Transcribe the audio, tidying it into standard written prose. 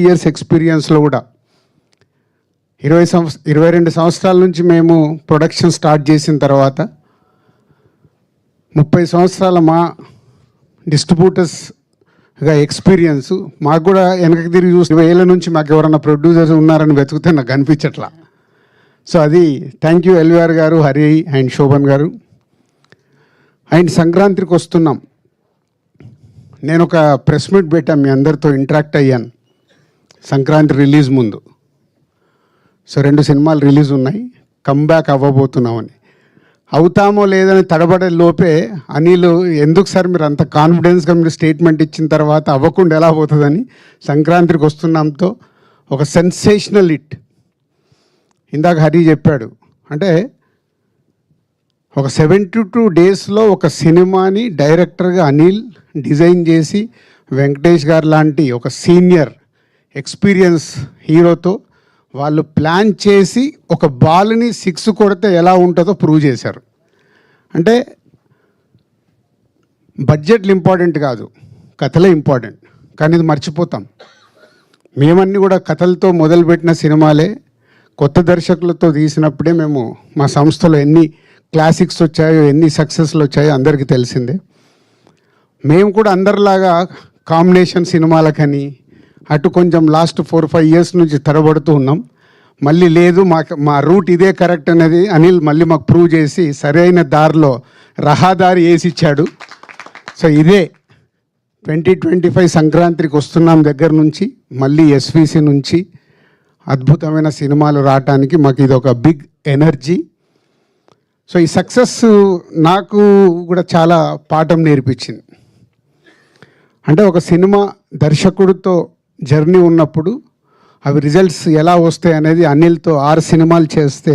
Years ఎక్స్పీరియన్స్లో కూడా 22 సంవత్సరాల నుంచి మేము ప్రొడక్షన్ స్టార్ట్ చేసిన తర్వాత 30 సంవత్సరాల మా డిస్ట్రిబ్యూటర్స్గా ఎక్స్పీరియన్స్ మాకు కూడా వెనక్కి తిరిగి చూసి 20 ఏళ్ళ నుంచి మాకు ఎవరైనా ప్రొడ్యూసర్స్ ఉన్నారని వెతుకుతే నాకు కనిపించట్లా. సో అది థ్యాంక్ యూ ఎల్వీఆర్ గారు, హరి అండ్ శోభన్ గారు. అండ్ సంక్రాంతికి వస్తున్నాం. నేను ఒక ప్రెస్ మీట్ పెట్టాను, మీ అందరితో ఇంటరాక్ట్ అయ్యాను సంక్రాంతి రిలీజ్ ముందు. సో 2 సినిమాలు రిలీజ్ ఉన్నాయి, కమ్బ్యాక్ అవ్వబోతున్నామని. అవుతామో లేదని తడబడే లోపే అనిల్ ఎందుకు సార్ మీరు అంత కాన్ఫిడెన్స్గా మీరు స్టేట్మెంట్ ఇచ్చిన తర్వాత అవ్వకుండా ఎలా పోతుందని సంక్రాంతికి వస్తున్నాంతో ఒక సెన్సేషనల్ హిట్. ఇందాక హరి చెప్పాడు, అంటే ఒక 72 డేస్లో ఒక సినిమాని డైరెక్టర్గా అనిల్ డిజైన్ చేసి వెంకటేష్ గారు లాంటి ఒక సీనియర్ ఎక్స్పీరియన్స్ హీరోతో వాళ్ళు ప్లాన్ చేసి ఒక బాల్ని 6 కొడితే ఎలా ఉంటుందో ప్రూవ్ చేశారు. అంటే బడ్జెట్లు ఇంపార్టెంట్ కాదు, కథలే ఇంపార్టెంట్. కానీ ఇది మర్చిపోతాం. మేమన్నీ కూడా కథలతో మొదలుపెట్టిన సినిమాలే కొత్త దర్శకులతో తీసినప్పుడే మేము మా సంస్థలో ఎన్ని క్లాసిక్స్ వచ్చాయో, ఎన్ని సక్సెస్లు వచ్చాయో అందరికీ తెలిసిందే. మేము కూడా అందరిలాగా కాంబినేషన్ సినిమాలకని అటు కొంచెం లాస్ట్ 4-5 ఇయర్స్ నుంచి తరబడుతూ ఉన్నాం. మళ్ళీ లేదు మా రూట్ ఇదే కరెక్ట్ అనేది అనిల్ మళ్ళీ మాకు ప్రూవ్ చేసి సరైన దారిలో రహదారి వేసిచ్చాడు. సో ఇదే 2025 సంక్రాంతికి వస్తున్నాం దగ్గర నుంచి మళ్ళీ ఎస్విసి నుంచి అద్భుతమైన సినిమాలు రావటానికి మాకు ఇది ఒక బిగ్ ఎనర్జీ. సో ఈ సక్సెస్ నాకు కూడా చాలా పాఠం నేర్పించింది. అంటే ఒక సినిమా దర్శకుడితో జర్నీ ఉన్నప్పుడు అవి రిజల్ట్స్ ఎలా వస్తాయి అనేది అనిల్తో 6 సినిమాలు చేస్తే